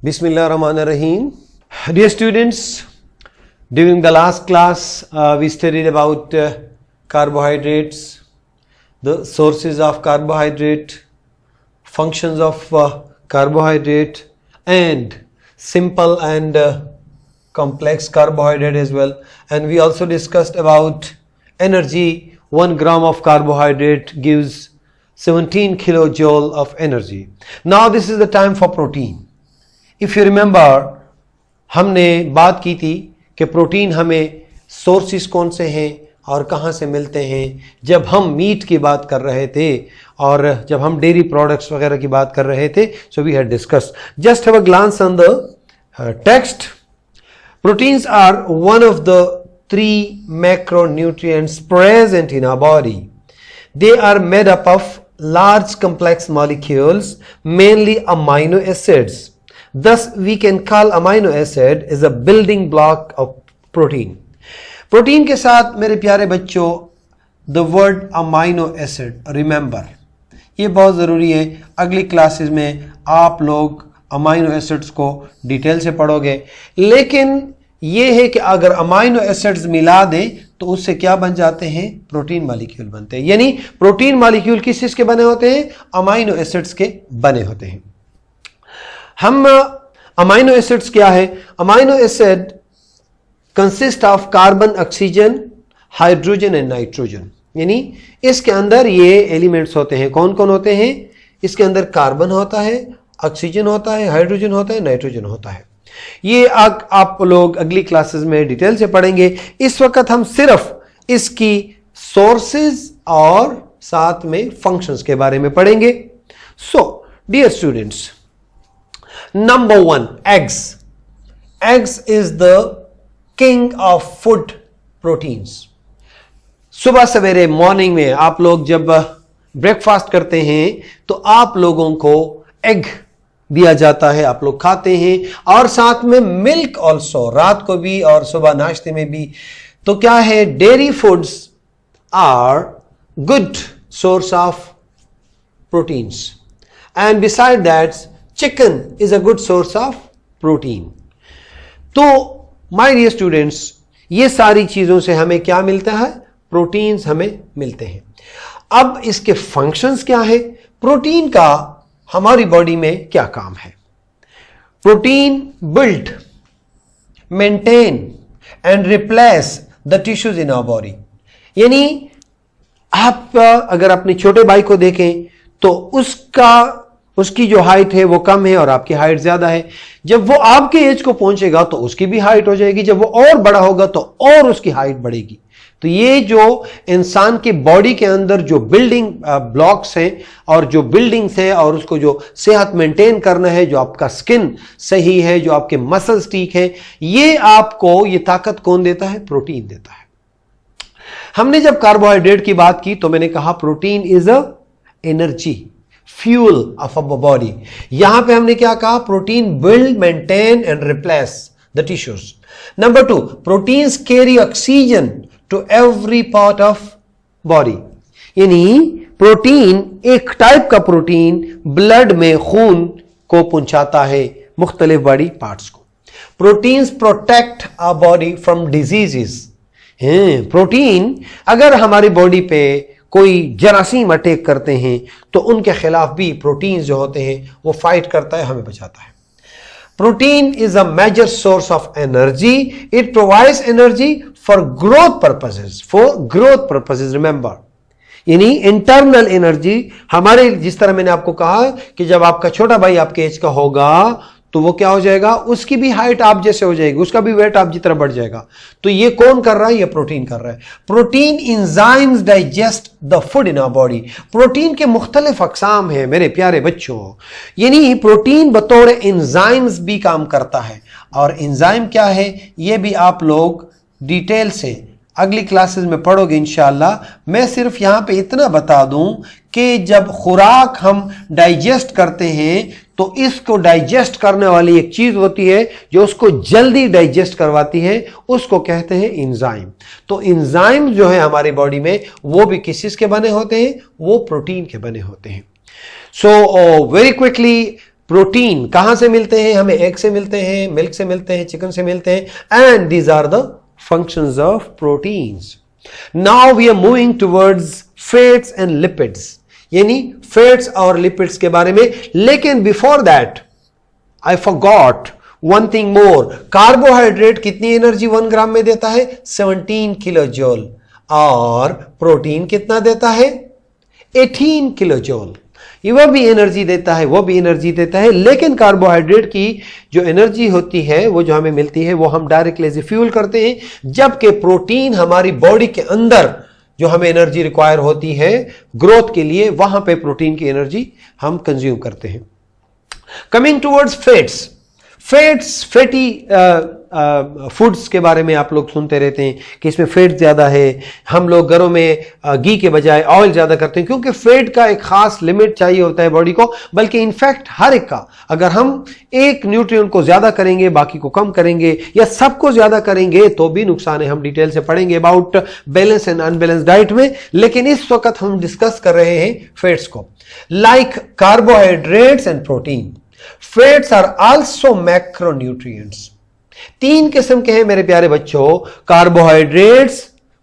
Bismillahirrahmanirrahim. Dear students, during the last class we studied about carbohydrates, the sources of carbohydrate, functions of carbohydrate, and simple and complex carbohydrate as well. And we also discussed about energy. 1 gram of carbohydrate gives 17 kilojoule of energy. Now this is the time for protein. If you remember, हमने बात की थी कि protein हमें sources कौन से हैं और कहाँ से मिलते हैं जब हम मीट की बात कर रहे थे और जब हम डेयरी प्रोडक्ट्स वगैरह की बात कर रहे थे. So we had discussed. Just have a glance on the text. Proteins are one of the 3 macronutrients present in our body. They are made up of large complex molecules, mainly amino acids. Thus, we can call amino acid is a building block of protein. Protein के साथ मेरे प्यारे बच्चों, the word amino acid, remember, ये बहुत ज़रूरी है. अगली क्लासेस में आप लोग अमाइनो एसिड्स को डिटेल से पढ़ोगे. लेकिन ये है कि अगर अमाइनो एसिड्स मिला दें तो उससे क्या बन जाते हैं? प्रोटीन मॉलिक्यूल बनते हैं. यानी प्रोटीन मॉलिक्यूल किस चीज के बने होते हैं? अमाइनो एसिड्स के बने होते हैं. हम अमाइनो एसिड्स क्या है? Amino acid consist of carbon, oxygen, hydrogen and nitrogen. यानी इसके अंदर ये एलिमेंट्स होते हैं. कौन कौन होते हैं? इसके अंदर कार्बन होता है, ऑक्सीजन होता है, हाइड्रोजन होता है, नाइट्रोजन होता है. ये आप लोग अगली क्लासेस में डिटेल से पढ़ेंगे. इस वक्त हम सिर्फ इसकी सोर्सेज और साथ में फंक्शंस के बारे में पढ़ेंगे. So dear students, number 1, eggs. Eggs is the king of food proteins. सुबह सवेरे मॉर्निंग में आप लोग जब ब्रेकफास्ट करते हैं तो आप लोगों को एग दिया जाता है, आप लोग खाते हैं, और साथ में मिल्क ऑल्सो, रात को भी और सुबह नाश्ते में भी. तो क्या है? Dairy foods are good source of proteins, and beside that chicken is a good source of protein. तो माय डियर स्टूडेंट्स, ये सारी चीजों से हमें क्या मिलता है? प्रोटीन्स हमें मिलते हैं. अब इसके फंक्शंस क्या है? प्रोटीन का हमारी बॉडी में क्या काम है? Protein build, maintain and replace the tissues in our body. यानी आप अगर अपने छोटे भाई को देखें तो उसकी जो हाइट है वो कम है और आपकी हाइट ज्यादा है. जब वो आपके एज को पहुंचेगा तो उसकी भी हाइट हो जाएगी. जब वो और बड़ा होगा तो और उसकी हाइट बढ़ेगी. तो ये जो इंसान की बॉडी के अंदर जो बिल्डिंग ब्लॉक्स हैं और जो बिल्डिंग्स हैं और उसको जो सेहत मेंटेन करना है, जो आपका स्किन सही है, जो आपके मसल्स ठीक है, ये आपको ये ताकत कौन देता है? प्रोटीन देता है. हमने जब कार्बोहाइड्रेट की बात की तो मैंने कहा protein is a energy, fuel of our body. यहां पे हमने क्या कहा? Protein build, maintain and replace the tissues. Number 2, proteins carry oxygen to every part of body. यानी प्रोटीन, एक टाइप का प्रोटीन ब्लड में खून को पहुंचाता है मुख्तलिफ बॉडी पार्ट्स को. Proteins protect our body from diseases. Protein अगर हमारी बॉडी पे कोई जरासीम अटैक करते हैं तो उनके खिलाफ भी प्रोटीन्स जो होते हैं वो फाइट करता है, हमें बचाता है. Protein is a major source of energy. It provides energy for growth purposes. For growth purposes, remember. यानी इंटरनल एनर्जी हमारे, जिस तरह मैंने आपको कहा कि जब आपका छोटा भाई आपके एज का होगा तो वो क्या हो जाएगा? उसकी भी हाइट आप जैसे हो जाएगी, उसका भी वेट आप जितना बढ़ जाएगा. तो ये कौन कर रहा है? ये प्रोटीन कर रहा है. Protein enzymes digest the food in our body. Protein के मुख्तलिफ अकसाम है मेरे प्यारे बच्चों. यानी प्रोटीन बतौर इंजाइम्स भी काम करता है. और इंजाइम क्या है ये भी आप लोग डिटेल से अगली क्लासेस में पढ़ोगे इंशाअल्लाह. मैं सिर्फ यहां पे इतना बता दूं कि जब खुराक हम डाइजेस्ट करते हैं तो इसको डाइजेस्ट करने वाली एक चीज होती है जो उसको जल्दी डाइजेस्ट करवाती है, उसको कहते हैं इंजाइम. तो इंजाइम जो है हमारी बॉडी में वो भी किस चीज के बने होते हैं? वो प्रोटीन के बने होते हैं. सो वेरी क्विकली, प्रोटीन कहां से मिलते हैं? हमें एग से मिलते हैं, मिल्क से मिलते हैं, चिकन से मिलते हैं, and these are the functions of proteins. Now we are moving towards fats and lipids, यानी फैट्स और लिपिड्स के बारे में. लेकिन before that I forgot one thing more. Carbohydrate कितनी एनर्जी 1 ग्राम में देता है? 17 किलो जूल. और प्रोटीन कितना देता है? 18 किलो जूल. ये वह भी एनर्जी देता है, वो भी एनर्जी देता है. लेकिन कार्बोहाइड्रेट की जो एनर्जी होती है, वो जो हमें मिलती है, वो हम डायरेक्टली एज ए फ्यूल करते हैं. जबकि प्रोटीन हमारी बॉडी के अंदर जो हमें एनर्जी रिक्वायर होती है ग्रोथ के लिए, वहां पे प्रोटीन की एनर्जी हम कंज्यूम करते हैं. Coming towards fats. Fats, fatty foods के बारे में आप लोग सुनते रहते हैं कि इसमें फैट ज्यादा है. हम लोग घरों में घी के बजाय ऑयल ज्यादा करते हैं, क्योंकि फैट का एक खास लिमिट चाहिए होता है बॉडी को. बल्कि इनफैक्ट हर एक का, अगर हम एक न्यूट्रिएंट को ज्यादा करेंगे, बाकी को कम करेंगे, या सबको ज्यादा करेंगे, तो भी नुकसान है. हम डिटेल से पढ़ेंगे about balance and unbalance diet में. लेकिन इस वक्त हम डिस्कस कर रहे हैं फैट्स को. Like carbohydrates and protein, fats are also macronutrients. 3 किस्म के हैं मेरे प्यारे बच्चों, carbohydrates,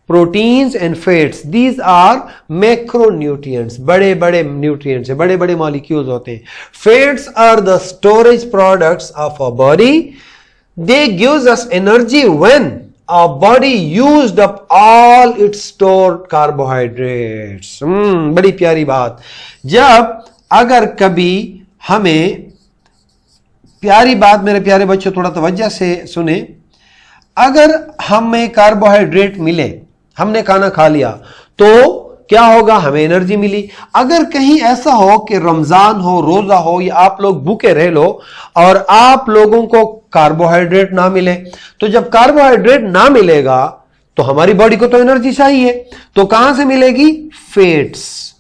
proteins and fats. These are macronutrients, बड़े बड़े न्यूट्रिएंट्स है, बड़े बड़े मॉलिक्यूल्स होते हैं. Fats are the storage products of our body. They gives us energy when our body used up all its stored carbohydrates. बड़ी प्यारी बात. जब अगर कभी हमें, प्यारी बात मेरे प्यारे बच्चों, थोड़ा तवज्जो से सुने, अगर हमें कार्बोहाइड्रेट मिले, हमने खाना खा लिया, तो क्या होगा? हमें एनर्जी मिली. अगर कहीं ऐसा हो कि रमजान हो, रोजा हो, या आप लोग भूखे रह लो और आप लोगों को कार्बोहाइड्रेट ना मिले, तो जब कार्बोहाइड्रेट ना मिलेगा तो हमारी बॉडी को तो एनर्जी चाहिए. तो कहां से मिलेगी? फैट्स.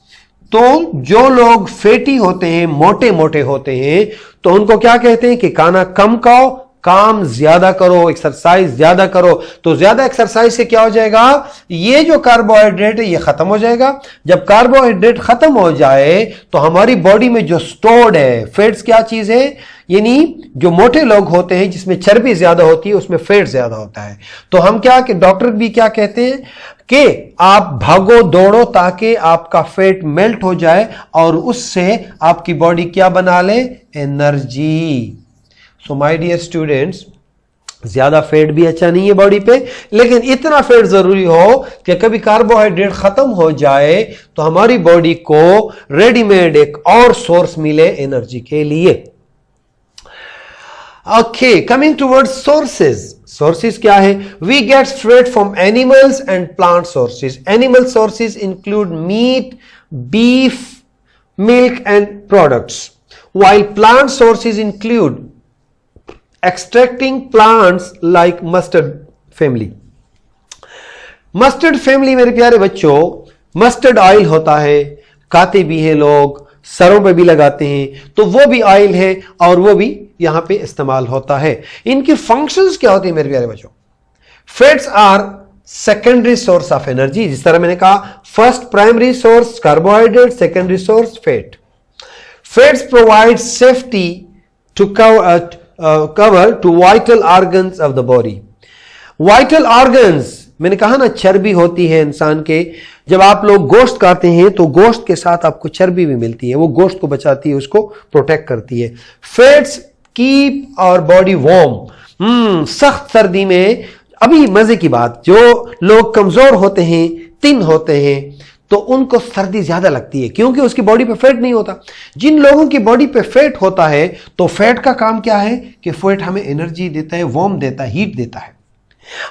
तो जो लोग फैटी होते हैं, मोटे मोटे होते हैं, तो उनको क्या कहते हैं कि खाना कम खाओ, काम ज्यादा करो, एक्सरसाइज ज्यादा करो. तो ज्यादा एक्सरसाइज से क्या हो जाएगा? ये जो कार्बोहाइड्रेट है ये खत्म हो जाएगा. जब कार्बोहाइड्रेट खत्म हो जाए तो हमारी बॉडी में जो स्टोर्ड है फैट्स, क्या चीज है? यानी जो मोटे लोग होते हैं जिसमें चर्बी ज्यादा होती है, उसमें फैट ज्यादा होता है. तो हम क्या कि डॉक्टर भी क्या कहते हैं कि आप भागो दौड़ो ताकि आपका फैट मेल्ट हो जाए और उससे आपकी बॉडी क्या बना ले? Energy. So my dear students, ज्यादा फैट भी अच्छा नहीं है बॉडी पे, लेकिन इतना फैट जरूरी हो कि कभी कार्बोहाइड्रेट खत्म हो जाए तो हमारी बॉडी को रेडीमेड एक और सोर्स मिले एनर्जी के लिए. Okay, coming towards sources. Sources क्या है? We get fat from animals and plant sources. Animal sources include meat, beef, milk and products, while plant sources include extracting plants like mustard family. Mustard family मेरे प्यारे बच्चों, mustard oil होता है, खाते भी हैं लोग, सरों पे भी लगाते हैं, तो वो भी ऑयल है और वो भी यहां पे इस्तेमाल होता है. इनकी फंक्शंस क्या होती है मेरे प्यारे बच्चों? Fats are secondary source of energy. जिस तरह मैंने कहा, first primary source carbohydrate, secondary source fat. Fats provide safety to cover to vital organs of the body. Vital organs, मैंने कहा ना चर्बी होती है इंसान के. जब आप लोग गोश्त खाते हैं तो गोश्त के साथ आपको चर्बी भी मिलती है, वो गोश्त को बचाती है, उसको प्रोटेक्ट करती है. Fats keep our body warm. सख्त सर्दी में, अभी मजे की बात, जो लोग कमजोर होते हैं, थिन होते हैं, तो उनको सर्दी ज्यादा लगती है क्योंकि उसकी बॉडी पे फैट नहीं होता. जिन लोगों की बॉडी पे फैट होता है, तो फैट का काम क्या है कि फैट हमें एनर्जी देता है, वार्म देता है, हीट देता है.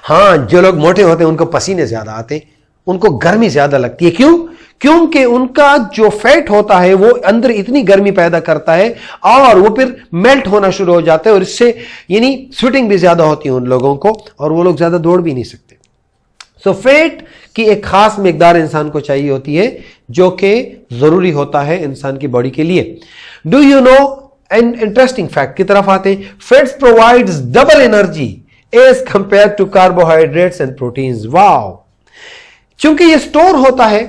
हाँ, जो लोग मोटे होते हैं उनको पसीने ज्यादा आते, उनको गर्मी ज्यादा लगती है. क्यों? क्योंकि उनका जो फैट होता है वो अंदर इतनी गर्मी पैदा करता है और वो फिर मेल्ट होना शुरू हो जाता है, और इससे यानी स्वेटिंग भी ज्यादा होती है उन लोगों को, और वो लोग ज्यादा दौड़ भी नहीं सकते. सो फैट की एक खास मिकदार इंसान को चाहिए होती है, जो कि जरूरी होता है इंसान की बॉडी के लिए. Do you know, an interesting fact की तरफ आते हैं. Fats provides double energy as compare to carbohydrates and proteins. Wow! चूंकि ये स्टोर होता है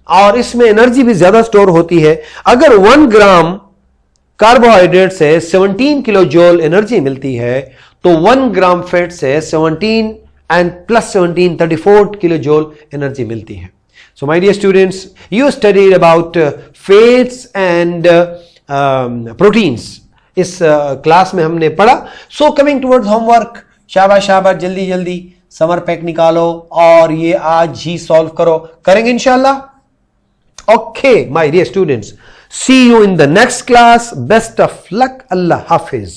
और इसमें एनर्जी भी ज्यादा स्टोर होती है. अगर 1 ग्राम कार्बोहाइड्रेट से 17 किलो जूल एनर्जी मिलती है, तो 1 ग्राम फैट से 17 and plus 17 34 kilo joule energy मिलती है. So my dear students, you studied about fats and proteins. इस क्लास में हमने पढ़ा. So coming towards homework, शाबाश शाबाश, जल्दी जल्दी समर पैक निकालो और ये आज ही सॉल्व करो. करेंगे इंशाल्लाह. Okay my dear students, see you in the next class. Best of luck. Allah Hafiz.